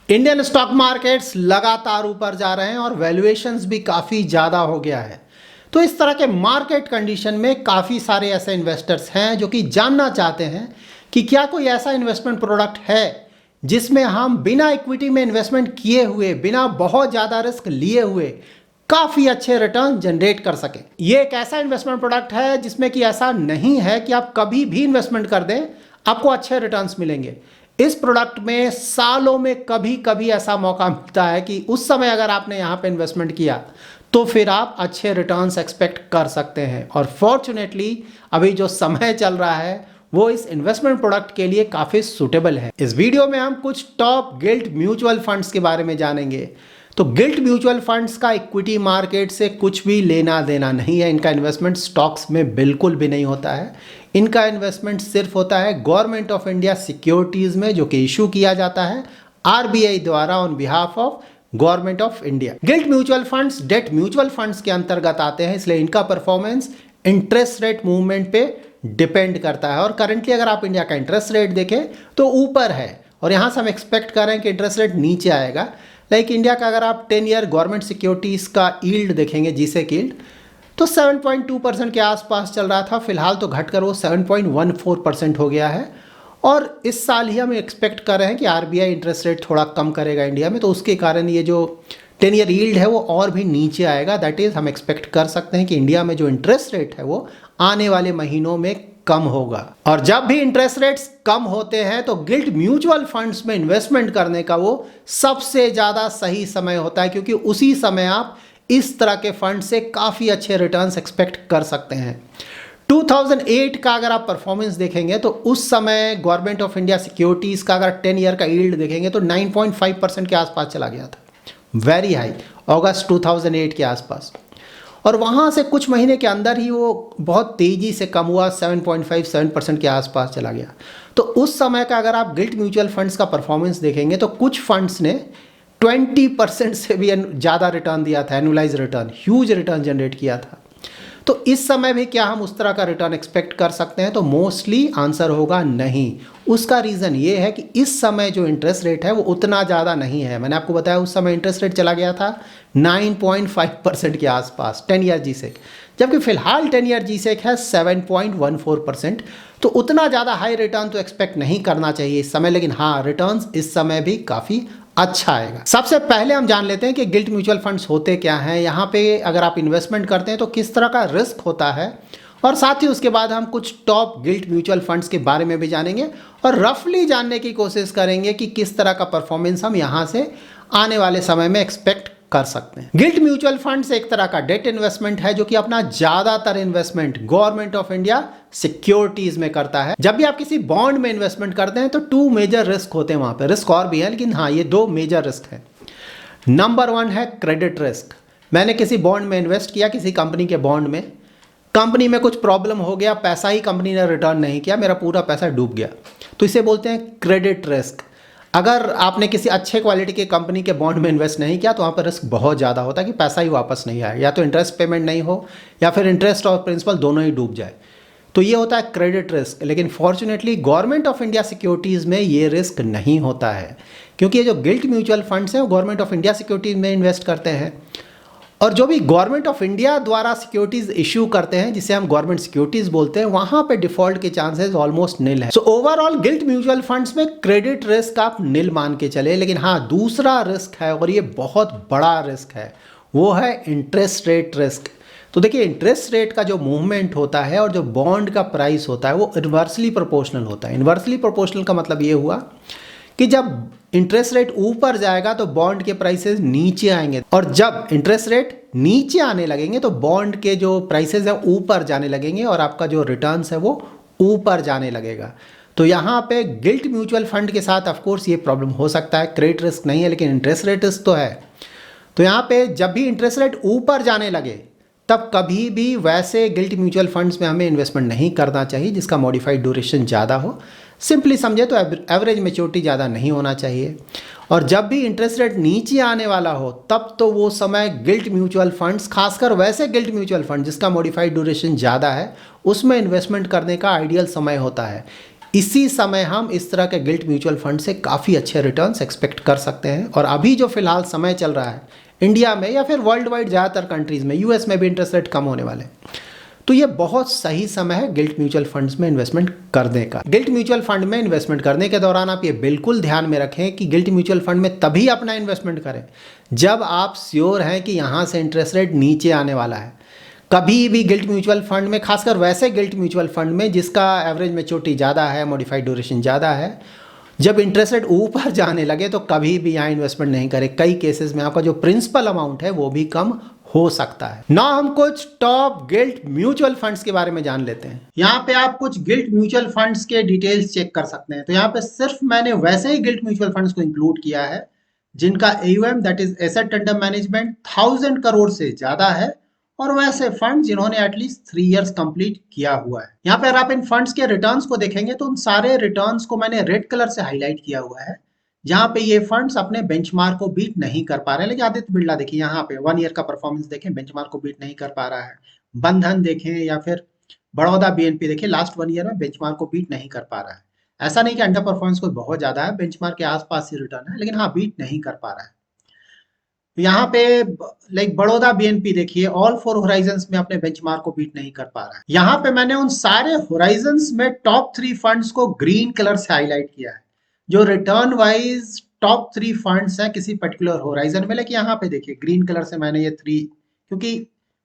Indian stock markets लगातार ऊपर जा रहे हैं और वैल्यूएशंस भी काफ़ी ज़्यादा हो गया है। तो इस तरह के मार्केट कंडीशन में काफ़ी सारे ऐसे इन्वेस्टर्स हैं जो कि जानना चाहते हैं कि क्या कोई ऐसा इन्वेस्टमेंट प्रोडक्ट है जिसमें हम बिना इक्विटी में इन्वेस्टमेंट किए हुए, बिना बहुत ज़्यादा रिस्क लिए हुए काफ़ी अच्छे रिटर्न जनरेट कर सके। ये एक ऐसा इन्वेस्टमेंट प्रोडक्ट है जिसमें कि ऐसा नहीं है कि आप कभी भी इन्वेस्टमेंट कर दें आपको अच्छे रिटर्न्स मिलेंगे। इस प्रोडक्ट में सालों में कभी कभी ऐसा मौका मिलता है कि उस समय अगर आपने यहाँ पे इन्वेस्टमेंट किया तो फिर आप अच्छे रिटर्न्स एक्सपेक्ट कर सकते हैं। और फॉर्चुनेटली अभी जो समय चल रहा है वो इस इन्वेस्टमेंट प्रोडक्ट के लिए काफ़ी सूटेबल है। इस वीडियो में हम कुछ टॉप गिल्ट म्यूचुअल फंड्स के बारे में जानेंगे। तो गिल्ट म्यूचुअल फंड्स का इक्विटी मार्केट से कुछ भी लेना देना नहीं है। इनका इन्वेस्टमेंट स्टॉक्स में बिल्कुल भी नहीं होता है। इनका इन्वेस्टमेंट सिर्फ होता है गवर्नमेंट ऑफ इंडिया सिक्योरिटीज़ में, जो कि इशू किया जाता है आरबीआई द्वारा on behalf of government of India. Guilt mutual funds debt mutual funds के अंतर्गत आते हैं, इसलिए इनका परफॉर्मेंस इंटरेस्ट रेट मूवमेंट पे डिपेंड करता है। और करंटली अगर आप इंडिया का इंटरेस्ट रेट देखें तो ऊपर है और यहाँ से हम एक्सपेक्ट कर रहे हैं कि इंटरेस्ट रेट नीचे आएगा। लाइक इंडिया का अगर आप 10 ईयर गवर्नमेंट सिक्योरिटीज़ का यील्ड देखेंगे, जीसेक यील्ड, तो 7.2% के आसपास चल रहा था। फिलहाल तो घटकर वो 7.14% हो गया है। और इस साल ही हम एक्सपेक्ट कर रहे हैं कि आरबीआई इंटरेस्ट रेट थोड़ा कम करेगा इंडिया में, तो उसके कारण ये जो 10 ईयर यील्ड है वो और भी नीचे आएगा। दैट इज़ हम एक्सपेक्ट कर सकते हैं कि इंडिया में जो इंटरेस्ट रेट है वो आने वाले महीनों में कम होगा। और जब भी इंटरेस्ट रेट्स कम होते हैं तो गिल्ट म्यूचुअल फंड्स में इन्वेस्टमेंट करने का वो सबसे ज़्यादा सही समय होता है, क्योंकि उसी समय आप इस तरह के फंड से काफ़ी अच्छे रिटर्न्स एक्सपेक्ट कर सकते हैं। 2008 का अगर आप परफॉर्मेंस देखेंगे तो उस समय गवर्नमेंट ऑफ इंडिया सिक्योरिटीज़ का अगर 10 ईयर का यील्ड देखेंगे तो 9.5% के आसपास चला गया था, वेरी हाई, अगस्त 2008 के आसपास। और वहाँ से कुछ महीने के अंदर ही वो बहुत तेज़ी से कम हुआ, 7.57% के आसपास चला गया। तो उस समय का अगर आप गिल्ट म्यूचुअल फंड्स का परफॉर्मेंस देखेंगे तो कुछ फंड्स ने 20% से भी ज़्यादा रिटर्न दिया था, annualise return, huge return generate किया था। तो इस समय भी क्या हम उस तरह का रिटर्न एक्सपेक्ट कर सकते हैं? तो मोस्टली आंसर होगा नहीं। उसका रीज़न ये है कि इस समय जो इंटरेस्ट रेट है वो उतना ज़्यादा नहीं है। मैंने आपको बताया उस समय इंटरेस्ट रेट चला गया था 9.5% के आसपास 10 ईयर जीसेक, जबकि फिलहाल 10 ईयर जीसेक है 7.14%। तो उतना ज़्यादा हाई रिटर्न तो एक्सपेक्ट नहीं करना चाहिए इस समय, लेकिन हाँ, रिटर्न्स इस समय भी काफ़ी अच्छा आएगा। सबसे पहले हम जान लेते हैं कि गिल्ट म्यूचुअल फंड्स होते क्या हैं, यहाँ पे अगर आप इन्वेस्टमेंट करते हैं तो किस तरह का रिस्क होता है, और साथ ही उसके बाद हम कुछ टॉप गिल्ट म्यूचुअल फंड्स के बारे में भी जानेंगे और रफली जानने की कोशिश करेंगे कि किस तरह का परफॉर्मेंस हम यहाँ से आने वाले समय में एक्सपेक्ट कर सकते हैं। गिल्ट म्यूचुअल फंड्स एक तरह का डेट इन्वेस्टमेंट है जो कि अपना ज़्यादातर investment government of India securities में करता है। जब भी आप किसी बॉन्ड में इन्वेस्टमेंट करते हैं तो 2 मेजर रिस्क होते हैं वहाँ पे, रिस्क और भी है लेकिन हाँ, ये 2 मेजर रिस्क है। नंबर 1 है क्रेडिट रिस्क। मैंने किसी बॉन्ड में इन्वेस्ट किया, किसी कंपनी के बॉन्ड में, कंपनी में कुछ प्रॉब्लम हो गया, पैसा ही कंपनी ने रिटर्न नहीं किया, मेरा पूरा पैसा डूब गया, तो इसे बोलते हैं क्रेडिट रिस्क। अगर आपने किसी अच्छे क्वालिटी के कंपनी के बॉन्ड में इन्वेस्ट नहीं किया तो वहाँ पर रिस्क बहुत ज़्यादा होता है कि पैसा ही वापस नहीं आए, या तो इंटरेस्ट पेमेंट नहीं हो या फिर इंटरेस्ट और प्रिंसिपल दोनों ही डूब जाए। तो ये होता है क्रेडिट रिस्क। लेकिन fortunately government of India securities में ये रिस्क नहीं होता है, क्योंकि ये जो गिल्ट म्यूचुअल फंड्स हैं वो गवर्नमेंट ऑफ इंडिया सिक्योरिटीज़ में इन्वेस्ट करते हैं, और जो भी गवर्नमेंट ऑफ इंडिया द्वारा सिक्योरिटीज इशू करते हैं, जिसे हम गवर्नमेंट सिक्योरिटीज बोलते हैं, वहां पे डिफॉल्ट के चांसेस ऑलमोस्ट निल है। So overall guilt mutual funds में क्रेडिट रिस्क आप निल मान के चले। लेकिन हाँ, दूसरा रिस्क है और ये बहुत बड़ा रिस्क है, वो है इंटरेस्ट रेट रिस्क। तो देखिए, इंटरेस्ट रेट का जो मूवमेंट होता है और जो बॉन्ड का प्राइस होता है वो इन्वर्सली प्रोपोर्शनल होता है। इन्वर्सली प्रोपोर्शनल का मतलब ये हुआ कि जब इंटरेस्ट रेट ऊपर जाएगा तो बॉन्ड के प्राइसेस नीचे आएंगे, और जब इंटरेस्ट रेट नीचे आने लगेंगे तो बॉन्ड के जो प्राइसेस है ऊपर जाने लगेंगे और आपका जो रिटर्न्स है वो ऊपर जाने लगेगा। तो यहाँ पे गिल्ट म्यूचुअल फंड के साथ ऑफ कोर्स ये प्रॉब्लम हो सकता है, क्रेडिट रिस्क नहीं है लेकिन इंटरेस्ट रेट रिस्क तो है। तो यहाँ पे जब भी इंटरेस्ट रेट ऊपर जाने लगे तब कभी भी वैसे गिल्ट म्यूचुअल फंड्स में हमें इन्वेस्टमेंट नहीं करना चाहिए जिसका मॉडिफाइड ड्यूरेशन ज़्यादा हो। सिंपली समझे तो एवरेज मैच्योरिटी ज़्यादा नहीं होना चाहिए। और जब भी इंटरेस्ट रेट नीचे आने वाला हो तब तो वो समय गिल्ट म्यूचुअल फंड्स, खासकर वैसे गिल्ट म्यूचुअल फंड जिसका मॉडिफाइड ड्यूरेशन ज़्यादा है, उसमें इन्वेस्टमेंट करने का आइडियल समय होता है। इसी समय हम इस तरह के गिल्ट म्यूचुअल फंड से काफ़ी अच्छे रिटर्न्स एक्सपेक्ट कर सकते हैं। और अभी जो फिलहाल समय चल रहा है इंडिया में या फिर वर्ल्ड वाइड ज़्यादातर कंट्रीज़ में, यूएस में भी इंटरेस्ट रेट कम होने वाले हैं, तो ये बहुत सही समय है गिल्ट म्यूचुअल फंड्स में इन्वेस्टमेंट करने का। गिल्ट म्यूचुअल फंड में इन्वेस्टमेंट करने के दौरान आप ये बिल्कुल ध्यान में रखें कि गिल्ट म्यूचुअल फंड में तभी अपना इन्वेस्टमेंट करें जब आप श्योर हैं कि यहाँ से इंटरेस्ट रेट नीचे आने वाला है। कभी भी गिल्ट म्यूचुअल फंड में, खासकर वैसे गिल्ट म्यूचुअल फंड में जिसका एवरेज मैच्योरिटी ज़्यादा है, मॉडिफाइड ड्यूरेशन ज़्यादा है, जब इंटरेस्ट रेट ऊपर जाने लगे तो कभी भी यहाँ इन्वेस्टमेंट नहीं करें। कई केसेस में आपका जो प्रिंसिपल अमाउंट है वो भी कम हो सकता है ना। हम कुछ टॉप गिल्ट म्यूचुअल फंड्स के बारे में जान लेते हैं। यहाँ पे आप कुछ गिल्ट म्यूचुअल फंड्स के डिटेल्स चेक कर सकते हैं। तो यहाँ पे सिर्फ मैंने वैसे ही गिल्ट म्यूचुअल फंड्स को इंक्लूड किया है जिनका AUM that is asset under management 1000 crore से ज्यादा है, और वैसे फंड जिन्होंने एटलीस्ट 3 इयर्स कंप्लीट किया हुआ है। यहाँ पे अगर आप इन फंड्स के रिटर्न्स को देखेंगे तो उन सारे रिटर्न्स को मैंने रेड कलर से हाईलाइट किया हुआ है जहाँ पे ये फंड्स अपने बेंचमार्क को बीट नहीं कर पा रहे हैं। लेकिन आदित्य बिरला देखिए, यहाँ पे 1 ईयर का परफॉर्मेंस देखें, बेंचमार्क को बीट नहीं कर पा रहा है। बंधन देखें या फिर बड़ौदा BNP देखें, लास्ट 1 ईयर में बेंचमार्क को बीट नहीं कर पा रहा है। ऐसा नहीं कि अंडर परफॉर्मेंस कोई बहुत ज्यादा है, बेंचमार्क के आसपास ही रिटर्न है, लेकिन हाँ बीट नहीं कर पा रहा है। यहाँ पे लाइक बड़ौदा BNP देखिए, ऑल 4 होराइजन्स में अपने बेंचमार्क को बीट नहीं कर पा रहा है। यहाँ पे मैंने उन सारे होराइजन्स में टॉप 3 फंड्स को ग्रीन कलर से हाईलाइट किया है जो रिटर्न वाइज टॉप 3 फंड्स हैं किसी पर्टिकुलर होराइजन में। लेकिन यहाँ पे देखिए ग्रीन कलर से मैंने ये 3, क्योंकि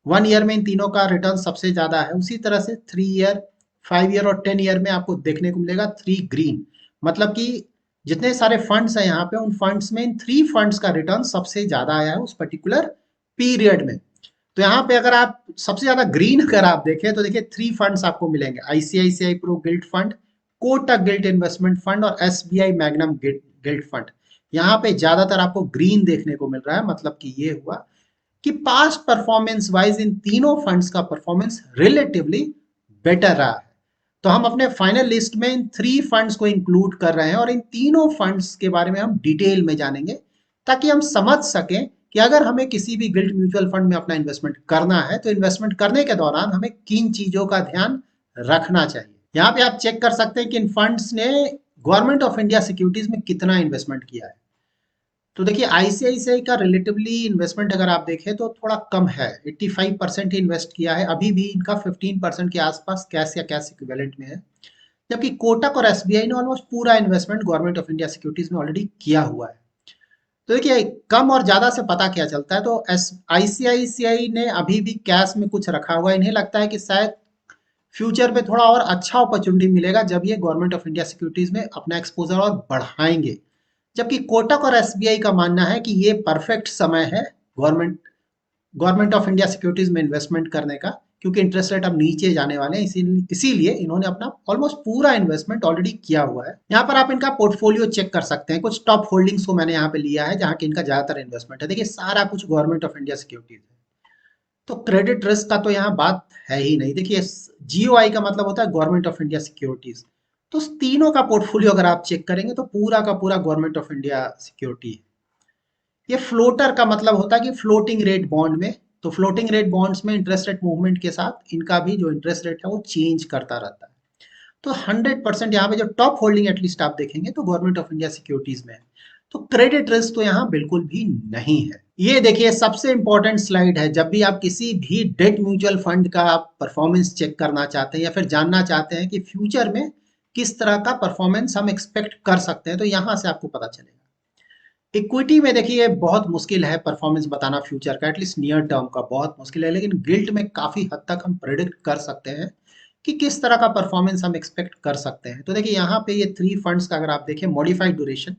1 ईयर में इन तीनों का रिटर्न सबसे ज्यादा है, उसी तरह से 3 ईयर, 5 ईयर और 10 ईयर में आपको देखने को मिलेगा 3 ग्रीन। मतलब कि जितने सारे फंड्स हैं यहाँ पे, उन फंड्स में इन 3 फंड्स का रिटर्न सबसे ज्यादा आया है उस पर्टिकुलर पीरियड में। तो यहाँ पे अगर आप सबसे ज्यादा ग्रीन अगर आप देखें तो देखिए 3 फंड्स आपको मिलेंगे, ICICI pro guilt fund, Kotak guilt investment fund और SBI मैग्नम गिल्ट फंड। यहाँ पे ज्यादातर आपको ग्रीन देखने को मिल रहा है। मतलब कि ये हुआ कि पास्ट परफॉर्मेंस वाइज इन तीनों फंड्स का परफॉर्मेंस रिलेटिवली बेटर रहा है। तो हम अपने फाइनल लिस्ट में इन 3 फंड्स को इंक्लूड कर रहे हैं और इन तीनों फंड्स के बारे में हम डिटेल में जानेंगे ताकि हम समझ सकें कि अगर हमें किसी भी गिल्ट म्यूचुअल फंड में अपना इन्वेस्टमेंट करना है तो इन्वेस्टमेंट करने के दौरान हमें किन चीजों का ध्यान रखना चाहिए। यहाँ पे आप चेक कर सकते हैं कि इन फंड्स ने गवर्नमेंट ऑफ इंडिया सिक्योरिटीज में कितना इन्वेस्टमेंट किया है। तो देखिए ICICI का रिलेटिवली इन्वेस्टमेंट अगर आप देखें तो थोड़ा कम है, 85% ही इन्वेस्ट किया है। अभी भी इनका 15% के आसपास कैश या कैश इक्विवेलेंट में है, जबकि कोटक और SBI ने ऑलमोस्ट पूरा investment government of India securities में ऑलरेडी किया हुआ है। तो देखिए कम और ज्यादा से पता क्या चलता है, तो ICICI ने अभी भी कैश में कुछ रखा हुआ है। इन्हें लगता है कि शायद फ्यूचर में थोड़ा और अच्छा अपॉर्चुनिटी मिलेगा जब ये गवर्नमेंट ऑफ इंडिया सिक्योरिटीज में अपना एक्सपोजर और बढ़ाएंगे। जबकि कोटक और SBI का मानना है कि ये परफेक्ट समय है गवर्नमेंट ऑफ इंडिया सिक्योरिटीज में इन्वेस्टमेंट करने का, क्योंकि इंटरेस्ट रेट अब नीचे जाने वाले हैं, इसीलिए इन्होंने अपना ऑलमोस्ट पूरा इन्वेस्टमेंट ऑलरेडी किया हुआ है। यहाँ पर आप इनका पोर्टफोलियो चेक कर सकते हैं। कुछ टॉप होल्डिंग्स को मैंने यहाँ पे लिया है जहाँ की इनका ज्यादातर इन्वेस्टमेंट है। देखिए सारा कुछ गवर्नमेंट ऑफ इंडिया सिक्योरिटीज है, तो क्रेडिट रिस्क का तो यहाँ बात है ही नहीं। देखिए GOI का मतलब होता है गवर्नमेंट ऑफ इंडिया सिक्योरिटीज। तो तीनों का पोर्टफोलियो अगर आप चेक करेंगे तो पूरा का पूरा गवर्नमेंट ऑफ इंडिया सिक्योरिटी है। ये फ्लोटर का मतलब होता है कि फ्लोटिंग रेट बॉन्ड में, तो फ्लोटिंग रेट बॉन्ड्स में इंटरेस्ट रेट मूवमेंट के साथ इनका भी जो इंटरेस्ट रेट है वो चेंज करता रहता है। तो 100% यहाँ पे जो टॉप होल्डिंग एटलीस्ट आप देखेंगे तो गवर्नमेंट ऑफ इंडिया सिक्योरिटीज में है। तो क्रेडिट रिस्क तो यहाँ बिल्कुल भी नहीं है। ये देखिए सबसे इंपॉर्टेंट स्लाइड है। जब भी आप किसी भी डेट म्यूचुअल फंड का परफॉर्मेंस चेक करना चाहते हैं या फिर जानना चाहते हैं कि फ्यूचर में किस तरह का परफॉर्मेंस हम एक्सपेक्ट कर सकते हैं, तो यहां से आपको पता चलेगा। इक्विटी में देखिए बहुत मुश्किल है परफॉर्मेंस बताना फ्यूचर का, एटलीस्ट नियर टर्म का बहुत मुश्किल है, लेकिन गिल्ट में काफी हद तक हम प्रेडिक्ट कर सकते हैं कि किस तरह का परफॉर्मेंस हम एक्सपेक्ट कर सकते हैं। तो देखिए यहाँ पे ये 3 फंड्स का अगर आप देखें, modified duration,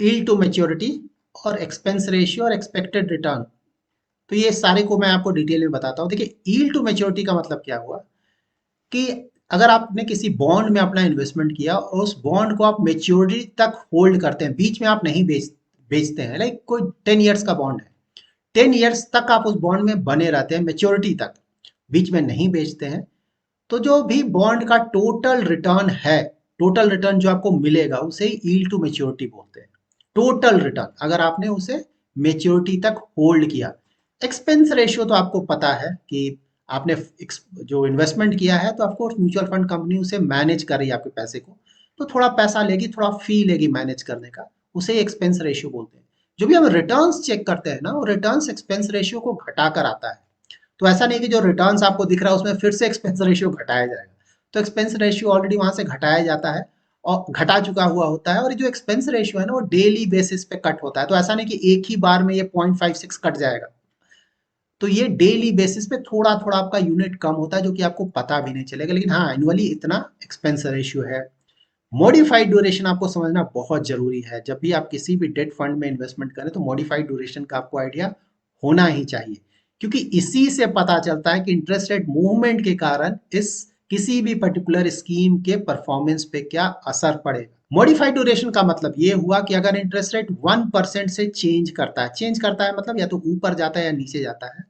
yield to maturity और एक्सपेंस रेशियो और एक्सपेक्टेड रिटर्न, तो ये सारे को मैं आपको डिटेल में बताता हूँ। देखिए यील्ड टू मैच्योरिटी का मतलब क्या हुआ कि अगर आपने किसी बॉन्ड में अपना इन्वेस्टमेंट किया और उस बॉन्ड को आप मेच्योरिटी तक होल्ड करते हैं, बीच में आप नहीं बेचते हैं, लाइक कोई 10 इयर्स का बॉन्ड है, 10 इयर्स तक आप उस बॉन्ड में बने रहते हैं, मेच्योरिटी तक, बीच में नहीं बेचते हैं, तो जो भी बॉन्ड का टोटल रिटर्न है, टोटल रिटर्न जो आपको मिलेगा उसे यील्ड टू मैच्योरिटी बोलते हैं। टोटल रिटर्न अगर आपने उसे मेच्योरिटी तक होल्ड किया। एक्सपेंस रेशियो तो आपको पता है कि आपने जो इन्वेस्टमेंट किया है तो ऑफकोर्स म्यूचुअल फंड कंपनी उसे मैनेज कर रही है आपके पैसे को, तो थोड़ा पैसा लेगी, थोड़ा फी लेगी मैनेज करने का, उसे एक्सपेंस रेशियो बोलते हैं। जो भी हम रिटर्न्स चेक करते हैं ना, वो रिटर्न्स एक्सपेंस रेशियो को घटा कर आता है। तो ऐसा नहीं कि जो रिटर्न्स आपको दिख रहा है उसमें फिर से एक्सपेंस रेशियो घटाया जाएगा। तो एक्सपेंस रेशियो ऑलरेडी वहां से घटाया जाता है और घटा चुका हुआ होता है, और जो एक्सपेंस रेशियो है ना वो डेली बेसिस पे कट होता है। तो ऐसा नहीं कि एक ही बार में ये 0.56 कट जाएगा, तो ये डेली बेसिस पे थोड़ा थोड़ा आपका यूनिट कम होता है, जो कि आपको पता भी नहीं चलेगा, लेकिन हाँ एनुअली इतना एक्सपेंस रेशियो है। मॉडिफाइड ड्यूरेशन आपको समझना बहुत जरूरी है। जब भी आप किसी भी डेट फंड में इन्वेस्टमेंट करें तो मॉडिफाइड ड्यूरेशन का आपको आइडिया होना ही चाहिए, क्योंकि इसी से पता चलता है कि इंटरेस्ट रेट मूवमेंट के कारण इस किसी भी पर्टिकुलर स्कीम के परफॉर्मेंस पे क्या असर पड़ेगा। मॉडिफाइड ड्यूरेशन का मतलब ये हुआ कि अगर इंटरेस्ट रेट 1% से चेंज करता है मतलब या तो ऊपर जाता है या नीचे जाता है,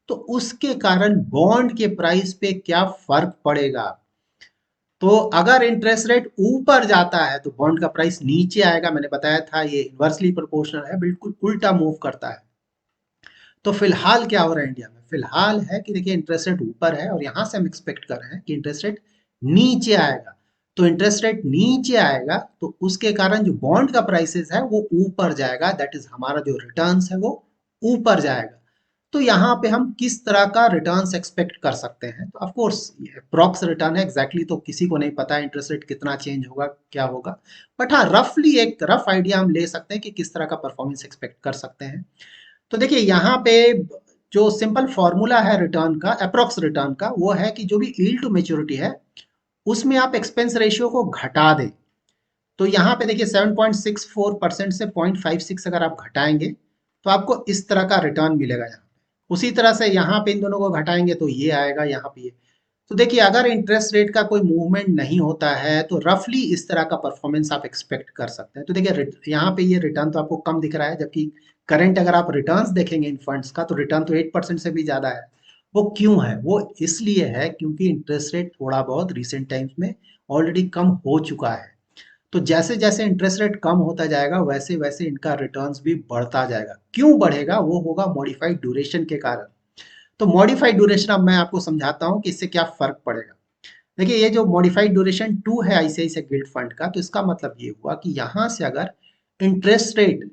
तो उसके कारण बॉन्ड के प्राइस पे क्या फर्क पड़ेगा। तो अगर इंटरेस्ट रेट ऊपर जाता है तो बॉन्ड का प्राइस नीचे आएगा। मैंने बताया था ये इन्वर्सली प्रोपोर्शनल है, बिल्कुल उल्टा मूव करता है। तो फिलहाल क्या हो रहा है इंडिया में, फिलहाल है कि देखिए इंटरेस्ट रेट ऊपर है और यहां से हम एक्सपेक्ट कर रहे हैं कि इंटरेस्ट रेट नीचे आएगा। तो इंटरेस्ट रेट नीचे आएगा तो उसके कारण जो बॉन्ड का प्राइसेस है वो ऊपर जाएगा, दैट इज हमारा जो रिटर्न्स है वो ऊपर जाएगा। तो यहाँ पे हम किस तरह का रिटर्न्स एक्सपेक्ट कर सकते हैं, तो ऑफ कोर्स अप्रॉक्स रिटर्न है, एग्जैक्टली तो किसी को नहीं पता इंटरेस्ट रेट कितना चेंज होगा क्या होगा, बट हाँ रफली एक रफ आइडिया हम ले सकते हैं कि किस तरह का परफॉर्मेंस एक्सपेक्ट कर सकते हैं। तो देखिए यहाँ पे जो सिंपल फॉर्मूला है रिटर्न का, अप्रोक्स रिटर्न का, वो है कि जो भी यील्ड टू मेच्योरिटी है उसमें आप एक्सपेंस रेशियो को घटा दें। तो यहाँ पे देखिए 7.64% से 0.56 अगर आप घटाएंगे तो आपको इस तरह का रिटर्न मिलेगा यहाँ। उसी तरह से यहाँ पे इन दोनों को घटाएंगे तो ये आएगा यहाँ पे ये। तो देखिए अगर इंटरेस्ट रेट का कोई मूवमेंट नहीं होता है तो रफली इस तरह का परफॉर्मेंस आप एक्सपेक्ट कर सकते हैं। तो देखिए यहाँ पे ये रिटर्न तो आपको कम दिख रहा है, जबकि करंट अगर आप रिटर्न्स देखेंगे इन फंड्स का तो रिटर्न तो 8% से भी ज्यादा है। वो क्यों है, वो इसलिए है क्योंकि इंटरेस्ट रेट थोड़ा बहुत रिसेंट टाइम्स में ऑलरेडी कम हो चुका है। तो जैसे जैसे इंटरेस्ट रेट कम होता जाएगा वैसे वैसे इनका रिटर्न्स भी बढ़ता जाएगा। क्यों बढ़ेगा, वो होगा मॉडिफाइड ड्यूरेशन के कारण। तो मॉडिफाइड ड्यूरेशन अब मैं आपको समझाता हूं कि इससे क्या फर्क पड़ेगा। देखिए ये जो मॉडिफाइड ड्यूरेशन 2 है आईसीआईसीआई गिल्ड फंड का, तो इसका मतलब ये हुआ कि यहां से अगर इंटरेस्ट रेट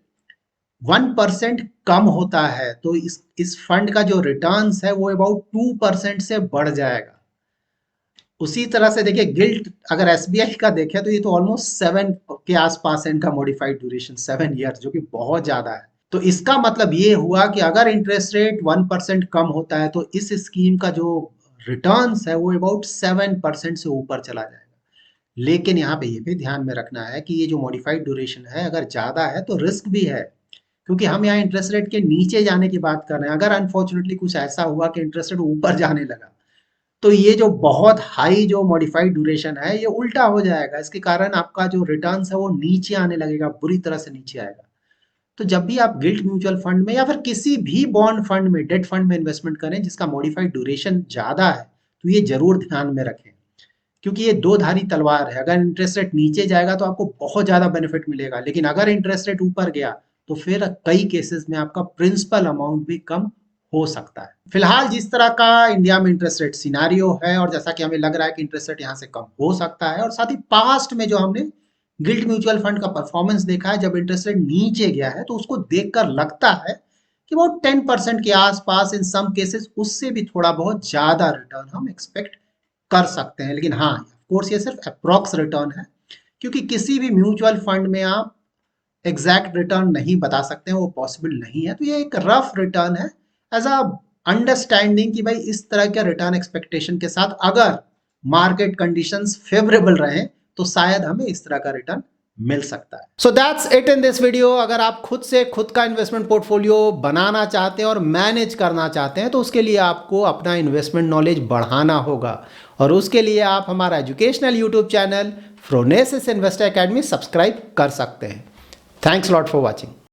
1% कम होता है तो इस फंड का जो रिटर्न्स है वो अबाउट 2% से बढ़ जाएगा। उसी तरह से देखिए गिल्ट अगर एसबीआई का देखें तो ये तो ऑलमोस्ट 7 के आसपास है इनका मॉडिफाइड ड्यूरेशन, 7 ईयर, जो कि बहुत ज्यादा है। तो इसका मतलब ये हुआ कि अगर इंटरेस्ट रेट 1% कम होता है तो इस स्कीम का जो रिटर्न्स है वो अबाउट 7% से ऊपर चला जाएगा। लेकिन यहाँ पे ये भी ध्यान में रखना है कि ये जो मॉडिफाइड ड्यूरेशन है अगर ज्यादा है तो रिस्क भी है, क्योंकि हम यहाँ इंटरेस्ट रेट के नीचे जाने की बात कर रहे हैं। अगर अनफॉर्चुनेटली कुछ ऐसा हुआ कि इंटरेस्ट रेट ऊपर जाने लगा तो ये जो बहुत हाई जो मॉडिफाइड ड्यूरेशन है ये उल्टा हो जाएगा। इसके कारण आपका जो रिटर्न्स है वो नीचे आने लगेगा, बुरी तरह से नीचे आएगा। तो जब भी आप गिल्ट म्यूचुअल फंड में या फिर किसी भी बॉन्ड फंड में, डेट फंड में इन्वेस्टमेंट करें जिसका मॉडिफाइड ड्यूरेशन ज्यादा है, तो ये जरूर ध्यान में रखें, क्योंकि ये दो धारी तलवार है। अगर इंटरेस्ट रेट नीचे जाएगा तो आपको बहुत ज्यादा बेनिफिट मिलेगा, लेकिन अगर इंटरेस्ट रेट ऊपर गया तो फिर कई केसेस में आपका प्रिंसिपल अमाउंट भी कम हो सकता है। फिलहाल जिस तरह का इंडिया में इंटरेस्ट रेट सिनारियो है और जैसा कि हमें लग रहा है कि इंटरेस्ट रेट यहाँ से कम हो सकता है, और साथ ही पास्ट में जो हमने गिल्ट म्यूचुअल फंड का परफॉर्मेंस देखा है जब इंटरेस्ट रेट नीचे गया है, तो उसको देखकर लगता है कि वो 10% के आसपास इन सम केसेस उससे भी थोड़ा बहुत ज्यादा रिटर्न हम एक्सपेक्ट कर सकते हैं। लेकिन हाँ कोर्स ये सिर्फ अप्रॉक्स रिटर्न है, क्योंकि किसी भी म्यूचुअल फंड में आप एग्जैक्ट रिटर्न नहीं बता सकते हैं, वो पॉसिबल नहीं है। तो ये एक रफ रिटर्न है एज अ अंडरस्टैंडिंग कि भाई इस तरह के रिटर्न एक्सपेक्टेशन के साथ अगर मार्केट कंडीशंस फेवरेबल रहे तो शायद हमें इस तरह का रिटर्न मिल सकता है। So that's it in this video. अगर आप खुद से खुद का इन्वेस्टमेंट पोर्टफोलियो बनाना चाहते हैं और मैनेज करना चाहते हैं तो उसके लिए आपको अपना इन्वेस्टमेंट नॉलेज बढ़ाना होगा, और उसके लिए आप हमारा educational YouTube channel Phronesis investor academy subscribe कर सकते हैं। Thanks lot for watching.